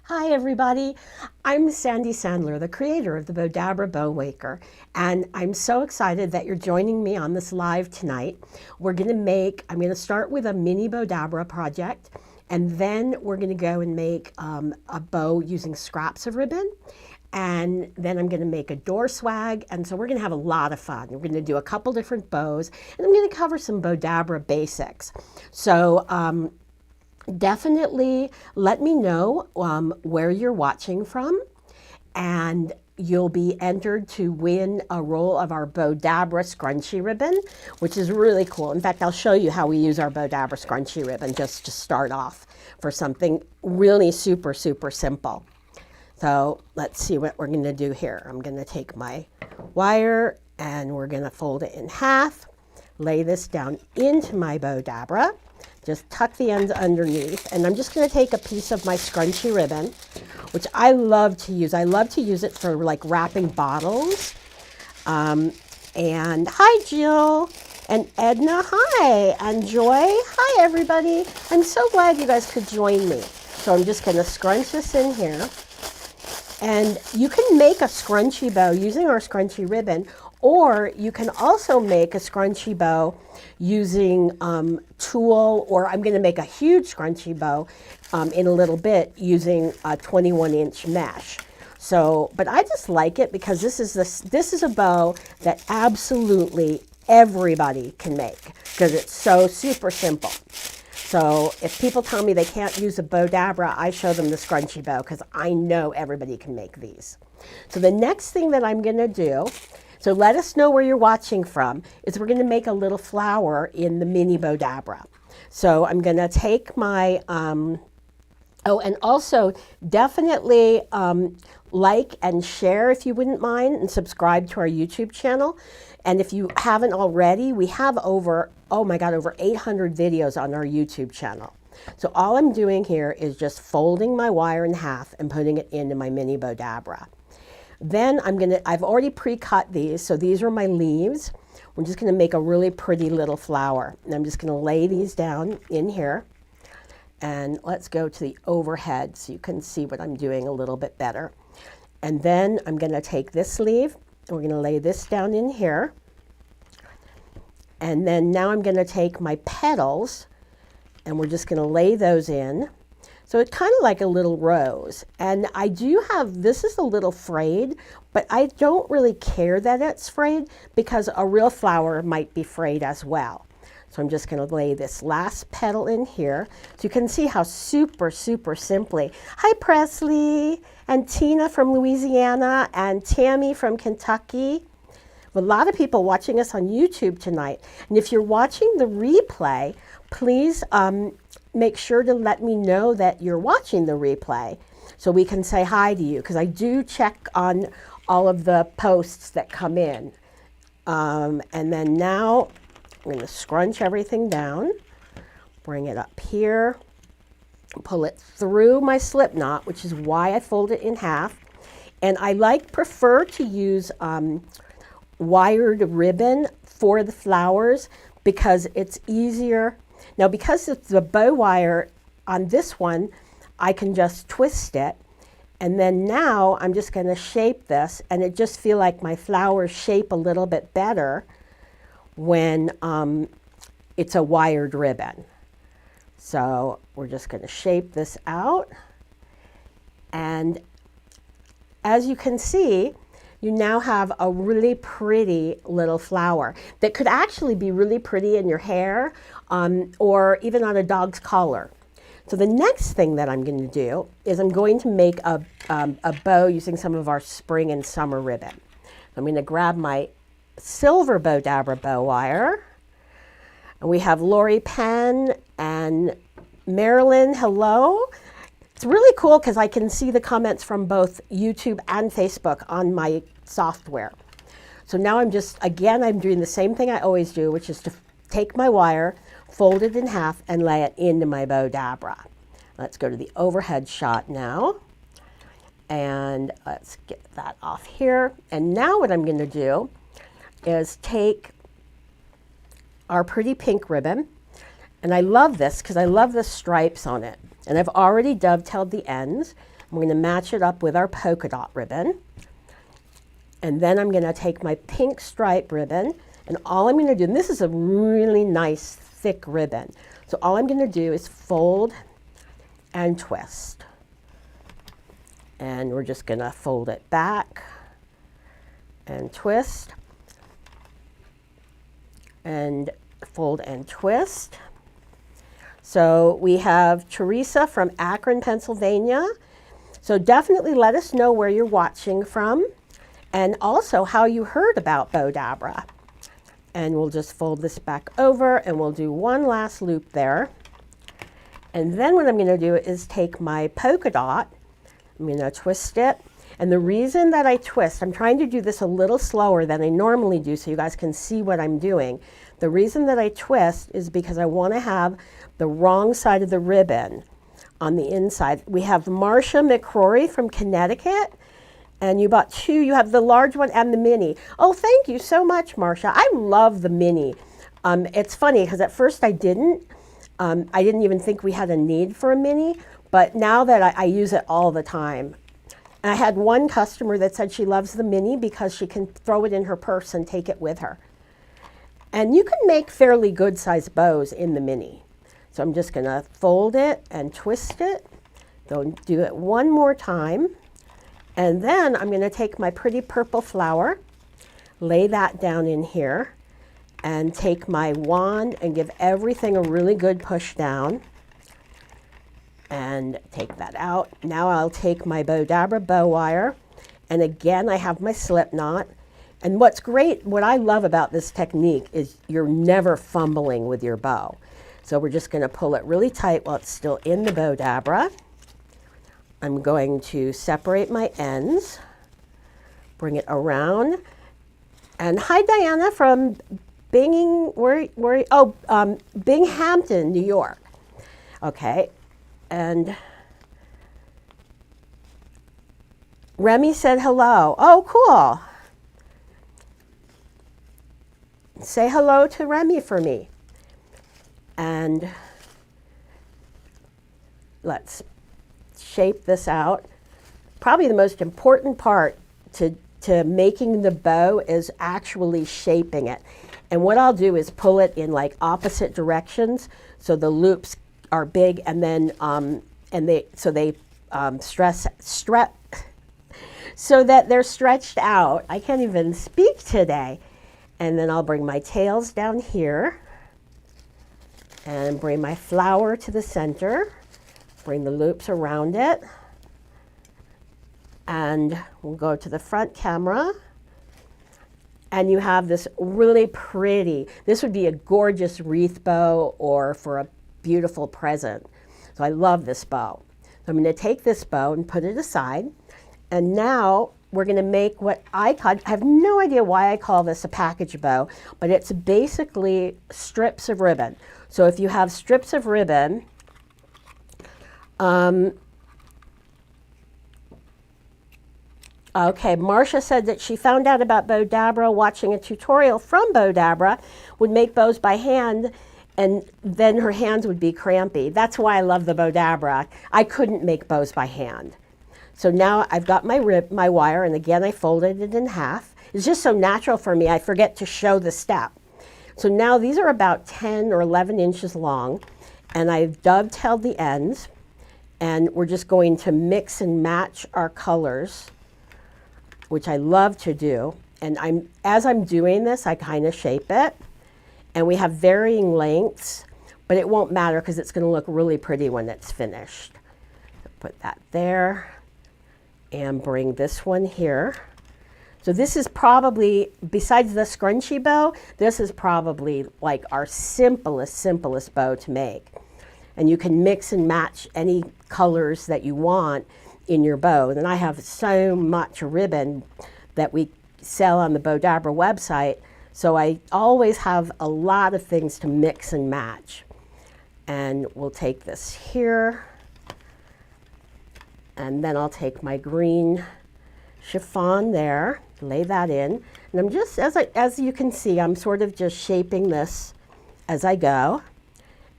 Hi everybody, I'm Sandy Sandler, the creator of the Bowdabra Bow Maker, and I'm so excited that you're joining me on this live tonight. I'm going to start with a mini Bowdabra project, and then we're going to go and make a bow using scraps of ribbon, and then I'm going to make a door swag, and so we're going to have a lot of fun. We're going to do a couple different bows, and I'm going to cover some Bowdabra basics. So definitely let me know where you're watching from, and you'll be entered to win a roll of our Bowdabra scrunchie ribbon, which is really cool. In fact, I'll show you how we use our Bowdabra scrunchie ribbon just to start off for something really super, super simple. So let's see what we're going to do here. I'm going to take my wire and we're going to fold it in half, lay this down into my Bowdabra. Just tuck the ends underneath, and I'm just going to take a piece of my scrunchie ribbon, which I love to use. I love to use it for like wrapping bottles. And hi, Jill and Edna. Hi, and Joy. Hi, everybody. I'm so glad you guys could join me. So I'm just going to scrunch this in here. And you can make a scrunchie bow using our scrunchie ribbon, or you can also make a scrunchie bow using tulle, or I'm going to make a huge scrunchie bow in a little bit using a 21-inch mesh. So, but I just like it because this is a bow that absolutely everybody can make because it's so super simple. So if people tell me they can't use a Bowdabra, I show them the scrunchie bow because I know everybody can make these. So the next thing that I'm going to do, so let us know where you're watching from, is we're going to make a little flower in the mini Bowdabra. So I'm going to take my, oh, and also definitely like and share if you wouldn't mind, and subscribe to our YouTube channel. And if you haven't already, we have over 800 videos on our YouTube channel. So all I'm doing here is just folding my wire in half and putting it into my mini Bowdabra. Then I've already pre-cut these, so these are my leaves. We're just going to make a really pretty little flower. And I'm just going to lay these down in here. And let's go to the overhead so you can see what I'm doing a little bit better. And then I'm going to take this sleeve, and we're going to lay this down in here. And then now I'm going to take my petals, and we're just going to lay those in. So it's kind of like a little rose. And I do have, this is a little frayed, but I don't really care that it's frayed because a real flower might be frayed as well. So I'm just going to lay this last petal in here. So you can see how super, super simply. Hi, Presley, and Tina from Louisiana, and Tammy from Kentucky. A lot of people watching us on YouTube tonight. And if you're watching the replay, please make sure to let me know that you're watching the replay so we can say hi to you, because I do check on all of the posts that come in. And then now I'm going to scrunch everything down, bring it up here, pull it through my slip knot, which is why I fold it in half. And I prefer to use wired ribbon for the flowers because it's easier. Now, because it's the bow wire on this one, I can just twist it. And then now I'm just going to shape this, and it just feel like my flowers shape a little bit better when it's a wired ribbon. So we're just going to shape this out. And as you can see, you now have a really pretty little flower that could actually be really pretty in your hair or even on a dog's collar. So the next thing that I'm going to do is I'm going to make a bow using some of our spring and summer ribbon. I'm going to grab my silver Bowdabra bow wire. And we have Lori Penn and Marilyn, hello. It's really cool because I can see the comments from both YouTube and Facebook on my software. So now I'm doing the same thing I always do, which is to take my wire, fold it in half, and lay it into my Bowdabra. Let's go to the overhead shot now. And let's get that off here. And now what I'm going to do is take our pretty pink ribbon. And I love this because I love the stripes on it. And I've already dovetailed the ends. We're going to match it up with our polka dot ribbon. And then I'm going to take my pink stripe ribbon, and all I'm going to do, and this is a really nice thick ribbon, so all I'm going to do is fold and twist. And we're just going to fold it back and twist and fold and twist. So we have Teresa from Akron, Pennsylvania. So definitely let us know where you're watching from and also how you heard about Bowdabra. And we'll just fold this back over and we'll do one last loop there. And then what I'm going to do is take my polka dot, I'm going to twist it. And the reason that I twist, I'm trying to do this a little slower than I normally do so you guys can see what I'm doing. The reason that I twist is because I want to have the wrong side of the ribbon on the inside. We have Marcia McCrory from Connecticut, and you bought two. You have the large one and the mini. Oh, thank you so much, Marcia. I love the mini. It's funny because at first I didn't even think we had a need for a mini, but now that I use it all the time. And I had one customer that said she loves the mini because she can throw it in her purse and take it with her. And you can make fairly good sized bows in the mini. So I'm just going to fold it and twist it. Go do it one more time. And then I'm going to take my pretty purple flower, lay that down in here, and take my wand and give everything a really good push down. And take that out. Now I'll take my Bowdabra bow wire, and again I have my slip knot. And what's great, what I love about this technique is you're never fumbling with your bow. So we're just going to pull it really tight while it's still in the Bowdabra. I'm going to separate my ends, bring it around, and hi Diana from Binghamton, New York. Okay. And Remy said hello. Oh, cool. Say hello to Remy for me. And let's shape this out. Probably the most important part to making the bow is actually shaping it. And what I'll do is pull it in like opposite directions so the loops are big, and then so that they're stretched out. I can't even speak today. And then I'll bring my tails down here and bring my flower to the center, bring the loops around it, and we'll go to the front camera. And you have this really pretty, this would be a gorgeous wreath bow or for a beautiful present. So I love this bow. So I'm going to take this bow and put it aside. And now we're going to make what I have no idea why I call this a package bow, but it's basically strips of ribbon. So if you have strips of ribbon, okay, Marcia said that she found out about Bowdabra watching a tutorial from Bowdabra, would make bows by hand, and then her hands would be crampy. That's why I love the Bowdabra. I couldn't make bows by hand. So now I've got my wire, and again I folded it in half. It's just so natural for me, I forget to show the step. So now these are about 10 or 11 inches long, and I've dovetailed the ends, and we're just going to mix and match our colors, which I love to do. And as I'm doing this, I kind of shape it. And we have varying lengths, but it won't matter because it's going to look really pretty when it's finished. Put that there and bring this one here. So this is probably, besides the scrunchy bow, this is probably like our simplest bow to make. And you can mix and match any colors that you want in your bow. And I have so much ribbon that we sell on the Bowdabra website, so I always have a lot of things to mix and match. And we'll take this here, and then I'll take my green chiffon there, lay that in, and I'm just, as you can see, I'm sort of just shaping this as I go.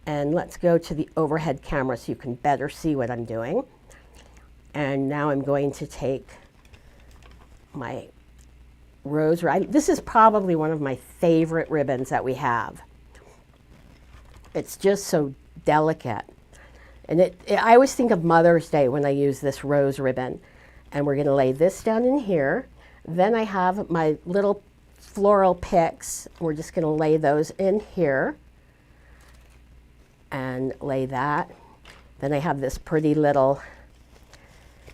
And let's go to the overhead camera so you can better see what I'm doing. And now I'm going to take my rose ribbon. This is probably one of my favorite ribbons that we have. It's just so delicate. And I always think of Mother's Day when I use this rose ribbon. And we're going to lay this down in here. Then I have my little floral picks. We're just going to lay those in here and lay that. Then I have this pretty little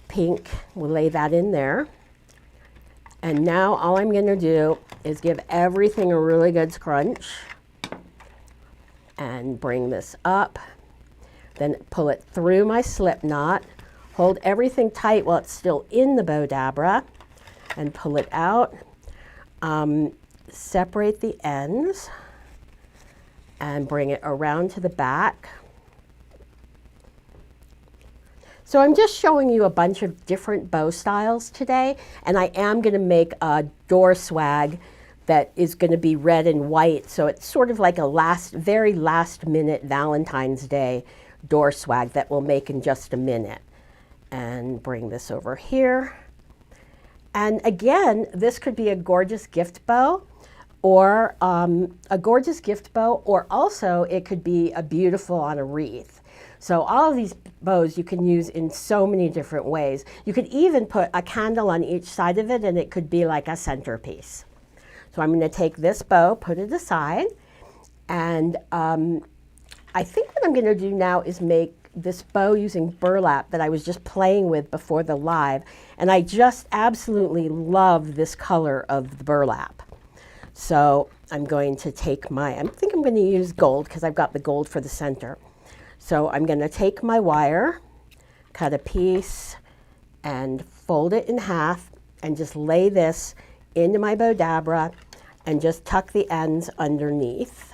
pink. We'll lay that in there. And now all I'm going to do is give everything a really good scrunch and bring this up. Then pull it through my slip knot. Hold everything tight while it's still in the Bowdabra and pull it out. Separate the ends and bring it around to the back. So I'm just showing you a bunch of different bow styles today, and I am going to make a door swag that is going to be red and white, so it's sort of like a very last minute Valentine's Day door swag that we'll make in just a minute. And bring this over here. And again, this could be a gorgeous gift bow, or also it could be a beautiful on a wreath. So all of these bows you can use in so many different ways. You could even put a candle on each side of it and it could be like a centerpiece. So I'm going to take this bow, put it aside, and I think what I'm going to do now is make this bow using burlap that I was just playing with before the live, and I just absolutely love this color of the burlap. So I'm going to take I think I'm going to use gold because I've got the gold for the center. So I'm going to take my wire, cut a piece, and fold it in half, and just lay this into my Bowdabra, and just tuck the ends underneath.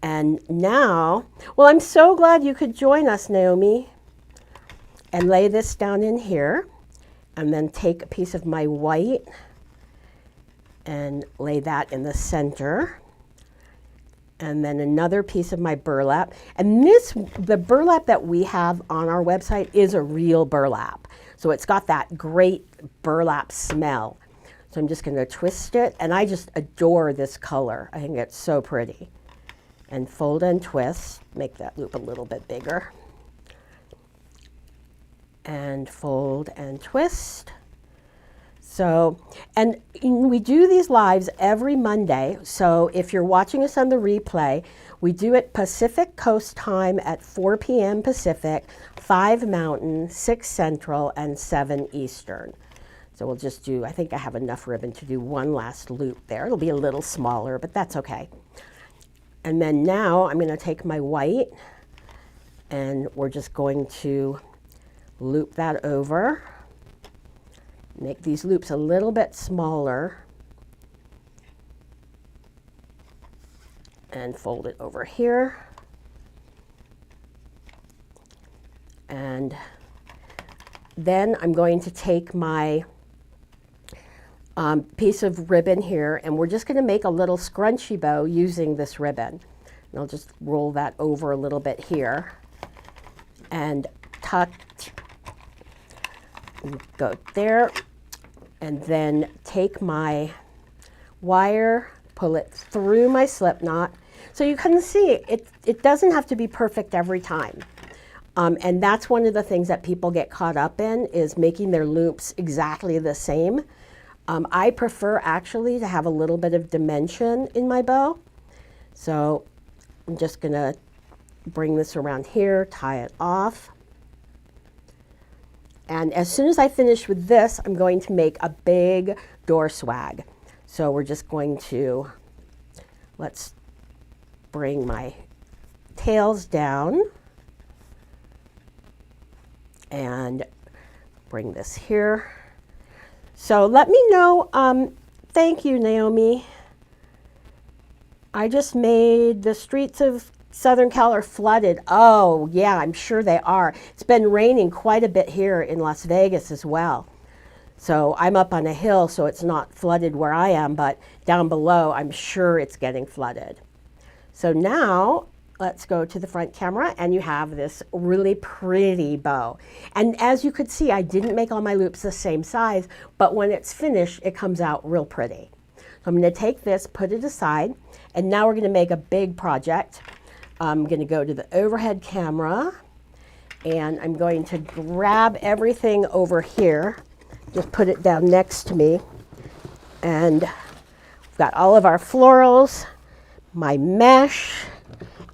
And now, well, I'm so glad you could join us, Naomi. And lay this down in here, and then take a piece of my white and lay that in the center. And then another piece of my burlap. And the burlap that we have on our website is a real burlap. So it's got that great burlap smell. So I'm just going to twist it, and I just adore this color. I think it's so pretty. And fold and twist, make that loop a little bit bigger. And fold and twist. So, and we do these lives every Monday. So if you're watching us on the replay, we do it Pacific Coast time at 4 p.m. Pacific, 5 Mountain, 6 Central, and 7 Eastern. So we'll just do, I think I have enough ribbon to do one last loop there. It'll be a little smaller, but that's okay. And then now I'm going to take my white, and we're just going to loop that over. Make these loops a little bit smaller. And fold it over here. And then I'm going to take my piece of ribbon here, and we're just going to make a little scrunchy bow using this ribbon. And I'll just roll that over a little bit here and tuck, go there, and then take my wire, pull it through my slip knot. So you can see it doesn't have to be perfect every time. And that's one of the things that people get caught up in, is making their loops exactly the same. I prefer actually to have a little bit of dimension in my bow. So I'm just going to bring this around here, tie it off. And as soon as I finish with this, I'm going to make a big door swag. So we're just going to, let's bring my tails down and bring this here. So let me know, thank you, Naomi. I just made the streets of Southern Cal are flooded. Oh, yeah, I'm sure they are. It's been raining quite a bit here in Las Vegas as well. So I'm up on a hill, so it's not flooded where I am, but down below, I'm sure it's getting flooded. So now let's go to the front camera, and you have this really pretty bow. And as you could see, I didn't make all my loops the same size, but when it's finished, it comes out real pretty. So I'm going to take this, put it aside, and now we're going to make a big project. I'm going to go to the overhead camera, and I'm going to grab everything over here, just put it down next to me, and we've got all of our florals, my mesh,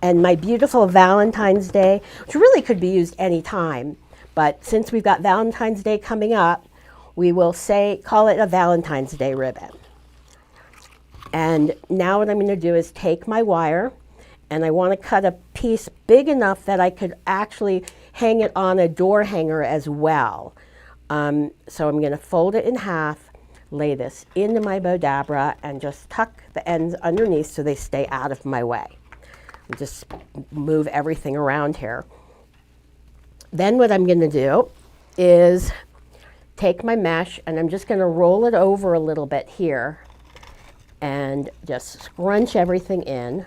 and my beautiful Valentine's Day, which really could be used any time. But since we've got Valentine's Day coming up, we will call it a Valentine's Day ribbon. And now what I'm going to do is take my wire, and I want to cut a piece big enough that I could actually hang it on a door hanger as well. So I'm going to fold it in half, lay this into my Bowdabra, and just tuck the ends underneath so they stay out of my way. Just move everything around here. Then what I'm going to do is take my mesh, and I'm just going to roll it over a little bit here and just scrunch everything in.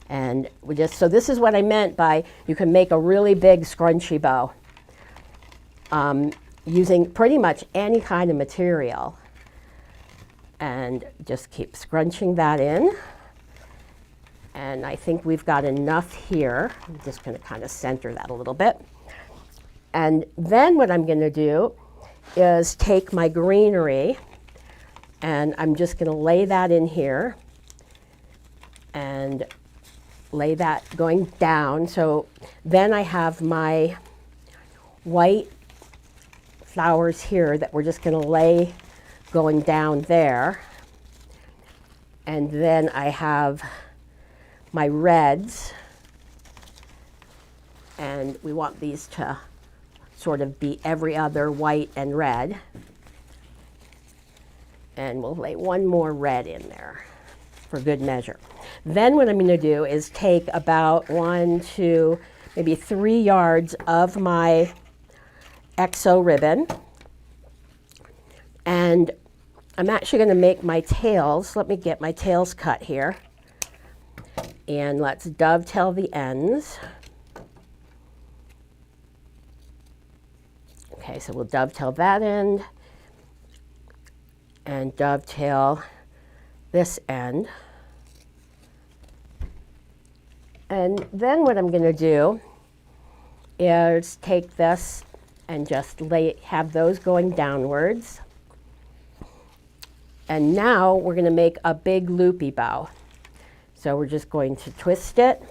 And so this is what I meant by you can make a really big scrunchy bow using pretty much any kind of material. And just keep scrunching that in. And I think we've got enough here. I'm just going to kind of center that a little bit. And then what I'm going to do is take my greenery, and I'm just going to lay that in here and lay that going down. So then I have my white flowers here that we're just going to lay going down there. And then I have my reds, and we want these to sort of be every other white and red. And we'll lay one more red in there for good measure. Then what I'm going to do is take about 1, 2, maybe 3 yards of my XO ribbon, and I'm actually going to make my tails. Let me get my tails cut here. And let's dovetail the ends. Okay, so we'll dovetail that end and dovetail this end. And then what I'm going to do is take this and just have those going downwards. And now we're going to make a big loopy bow. So we're just going to twist it,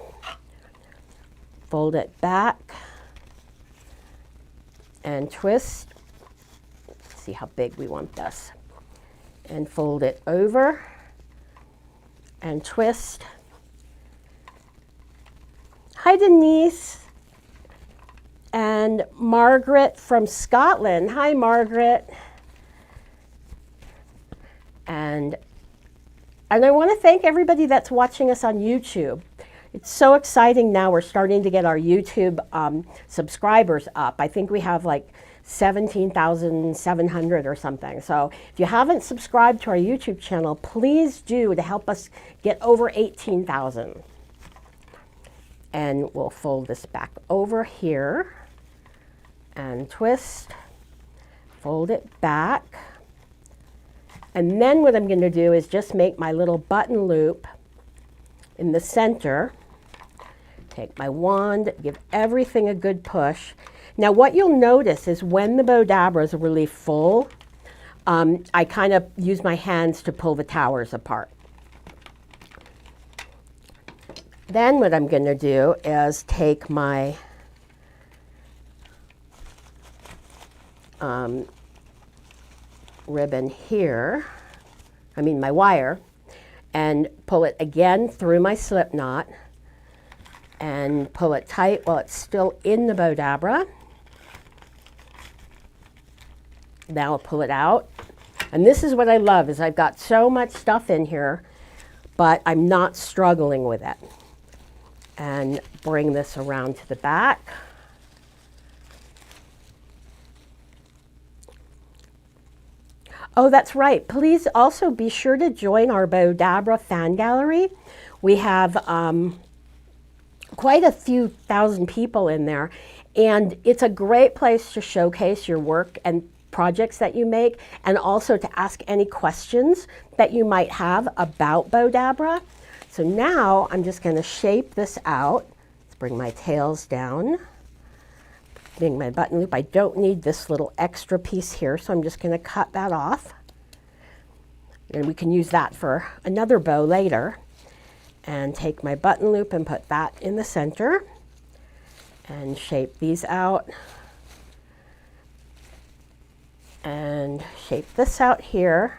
fold it back, and twist. Let's see how big we want this. And fold it over and twist. Hi, Denise and Margaret from Scotland. Hi, Margaret. And I want to thank everybody that's watching us on YouTube. It's so exciting now. We're starting to get our YouTube subscribers up. I think we have like 17,700 or something. So if you haven't subscribed to our YouTube channel, please do to help us get over 18,000. And we'll fold this back over here and twist, fold it back. And then what I'm going to do is just make my little button loop in the center. Take my wand, give everything a good push. Now what you'll notice is when the Bowdabra is really full, I kind of use my hands to pull the towers apart. Then what I'm going to do is take my ribbon here, my wire, and pull it again through my slip knot and pull it tight while it's still in the Bowdabra. Now I'll pull it out. And this is what I love, is I've got so much stuff in here, but I'm not struggling with it. And bring this around to the back. Oh, that's right. Please also be sure to join our Bowdabra fan gallery. We have quite a few thousand people in there, and it's a great place to showcase your work and projects that you make, and also to ask any questions that you might have about Bowdabra. So now I'm just going to shape this out. Let's bring my tails down. Bring my button loop. I don't need this little extra piece here, so I'm just going to cut that off. And we can use that for another bow later. And take my button loop and put that in the center and shape these out. And shape this out here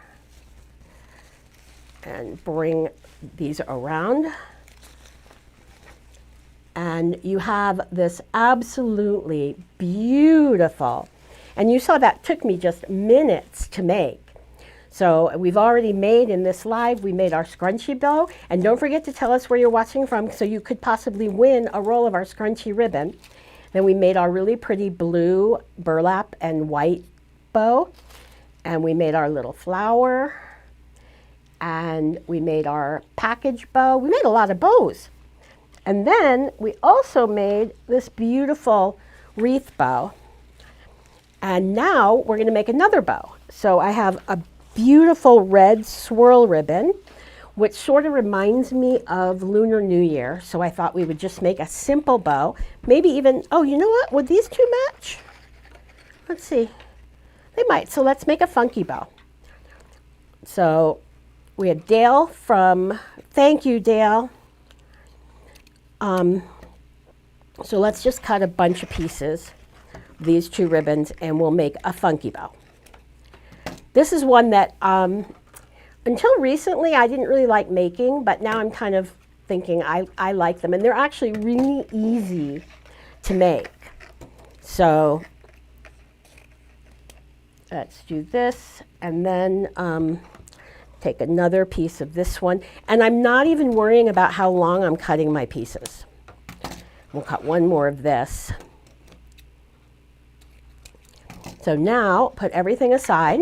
and bring these around. And you have this absolutely beautiful, and you saw that took me just minutes to make. So we've already made in this live, we made our scrunchy bow, and don't forget to tell us where you're watching from so you could possibly win a roll of our scrunchy ribbon. Then we made our really pretty blue burlap and white bow, and we made our little flower, and we made our package bow. We made a lot of bows. And then we also made this beautiful wreath bow. And now we're going to make another bow. So I have a beautiful red swirl ribbon, which sort of reminds me of Lunar New Year. So I thought we would just make a simple bow. Maybe even, oh, you know what? Would these two match? Let's see. They might. So let's make a funky bow. So we have Dale from, thank you, Dale. So let's just cut a bunch of pieces, these two ribbons, and we'll make a funky bow. This is one that until recently I didn't really like making, but now I'm kind of thinking I like them, and they're actually really easy to make. So let's do this, and then take another piece of this one. And I'm not even worrying about how long I'm cutting my pieces. We'll cut one more of this. So now put everything aside.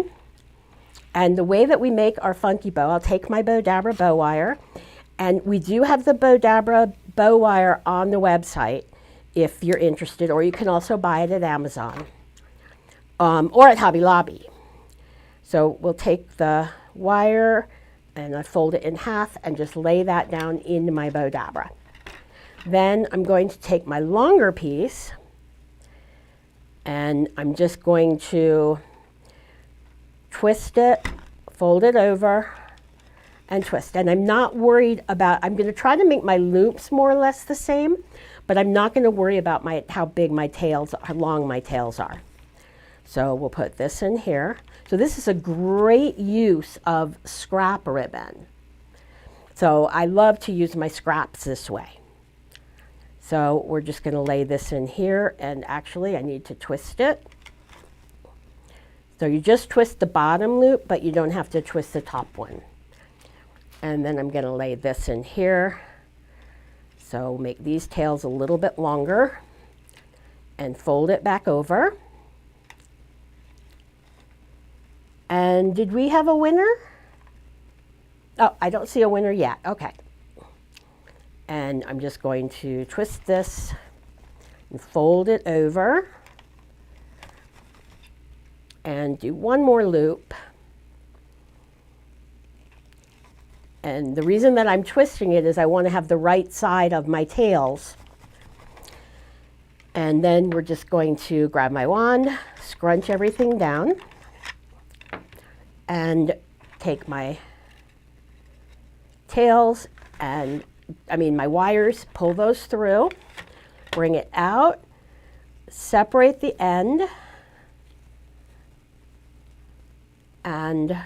And the way that we make our funky bow, I'll take my Bowdabra bow wire, and we do have the Bowdabra bow wire on the website if you're interested, or you can also buy it at Amazon or at Hobby Lobby. So we'll take the wire and I fold it in half and just lay that down into my Bowdabra. Then I'm going to take my longer piece and I'm just going to twist it, fold it over, and twist. And I'm not worried about, I'm going to try to make my loops more or less the same, but I'm not going to worry about how big my tails, how long my tails are. So we'll put this in here. So this is a great use of scrap ribbon. So I love to use my scraps this way. So we're just going to lay this in here, and actually I need to twist it. So you just twist the bottom loop, but you don't have to twist the top one. And then I'm going to lay this in here. So make these tails a little bit longer and fold it back over. And did we have a winner? Oh, I don't see a winner yet. Okay. And I'm just going to twist this and fold it over. And do one more loop. And the reason that I'm twisting it is I want to have the right side of my tails. And then we're just going to grab my wand, scrunch everything down, and take my tails and, my wires, pull those through, bring it out, separate the end, and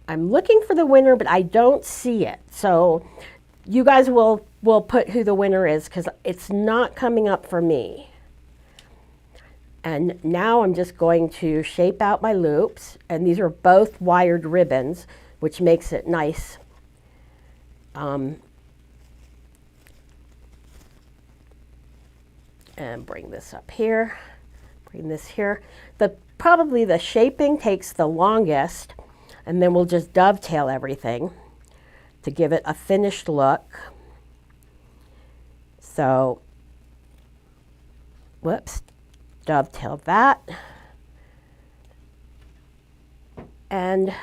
I'm looking for the winner, but I don't see it. So you guys will put who the winner is because it's not coming up for me. And now I'm just going to shape out my loops, and these are both wired ribbons, which makes it nice. And bring this up here. Bring this here. Probably the shaping takes the longest, and then we'll just dovetail everything to give it a finished look. So, whoops, dovetail that, and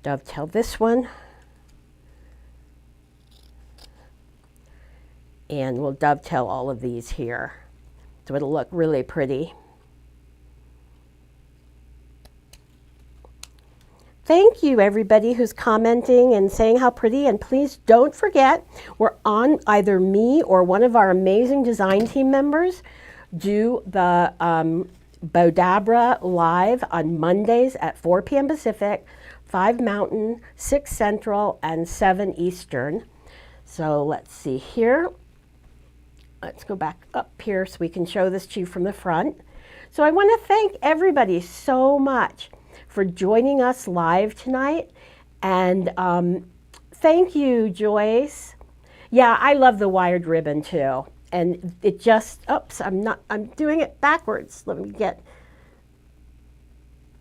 dovetail this one, and we'll dovetail all of these here, so it'll look really pretty. Thank you, everybody who's commenting and saying how pretty. And please don't forget, we're on either me or one of our amazing design team members do the Bowdabra live on Mondays at 4 p.m. Pacific, 5 Mountain, 6 Central, and 7 Eastern. So let's see here. Let's go back up here so we can show this to you from the front. So I want to thank everybody so much for joining us live tonight. And thank you, Joyce. Yeah, I love the wired ribbon too. And it just, oops, I'm doing it backwards. Let me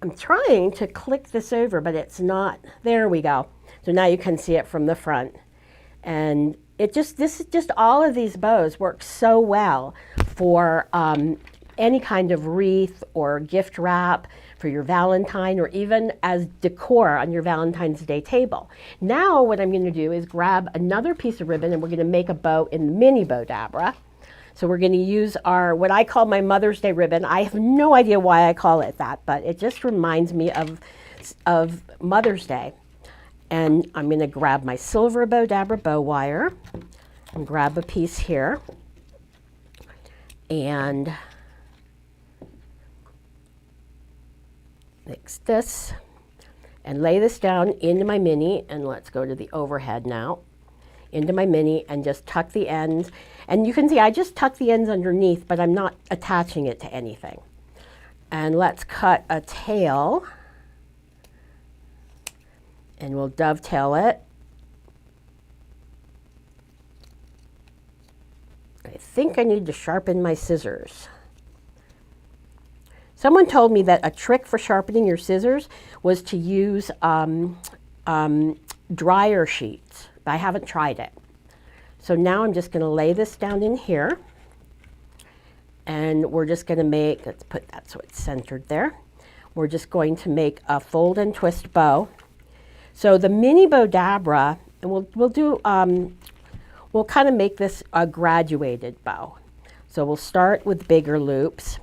I'm trying to click this over, but it's not. There we go. So now you can see it from the front. And all of these bows work so well for any kind of wreath or gift wrap for your Valentine, or even as decor on your Valentine's Day table. Now what I'm going to do is grab another piece of ribbon, and we're going to make a bow in mini Bowdabra. So we're going to use what I call my Mother's Day ribbon. I have no idea why I call it that, but it just reminds me of Mother's Day. And I'm going to grab my silver Bowdabra bow wire and grab a piece here. And mix this and lay this down into my mini, and let's go to the overhead now, into my mini, and just tuck the ends. And you can see I just tuck the ends underneath, but I'm not attaching it to anything. And let's cut a tail, and we'll dovetail it. I think I need to sharpen my scissors. Someone told me that a trick for sharpening your scissors was to use dryer sheets, but I haven't tried it. So now I'm just going to lay this down in here, and we're just going to make, let's put that so it's centered there. We're just going to make a fold and twist bow. So the mini Bowdabra, and we'll kind of make this a graduated bow. So we'll start with bigger loops.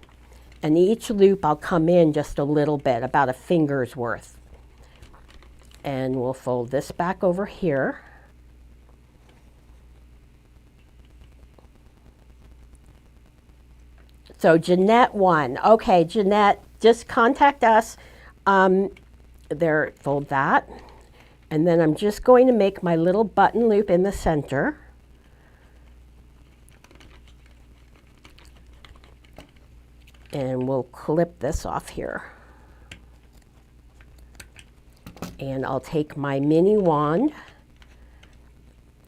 And each loop I'll come in just a little bit, about a finger's worth. And we'll fold this back over here. So Jeanette won. Okay, Jeanette, just contact us. There, fold that. And then I'm just going to make my little button loop in the center. And we'll clip this off here. And I'll take my mini wand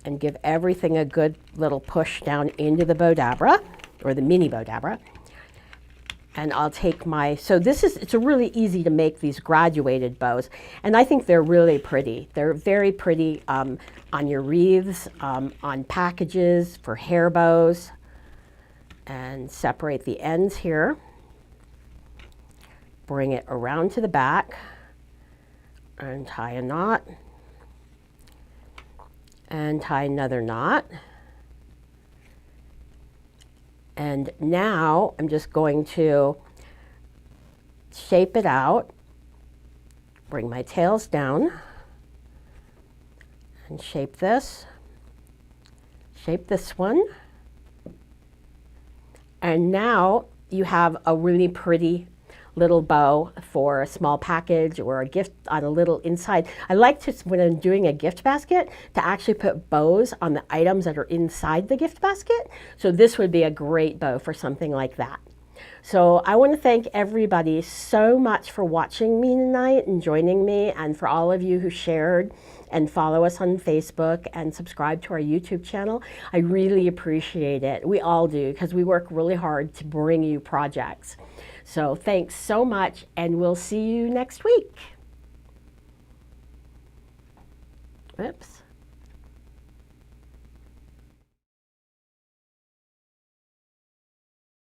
and give everything a good little push down into the Bowdabra, or the mini Bowdabra. And I'll take it's really easy to make these graduated bows. And I think they're really pretty. They're very pretty on your wreaths, on packages, for hair bows. And separate the ends here. Bring it around to the back and tie a knot and tie another knot. And now I'm just going to shape it out, bring my tails down and shape this one. And now you have a really pretty little bow for a small package or a gift on a little inside. I like to, when I'm doing a gift basket, to actually put bows on the items that are inside the gift basket. So this would be a great bow for something like that. So I want to thank everybody so much for watching me tonight and joining me, and for all of you who shared and follow us on Facebook and subscribe to our YouTube channel. I really appreciate it. We all do, because we work really hard to bring you projects. So thanks so much, and we'll see you next week. Oops.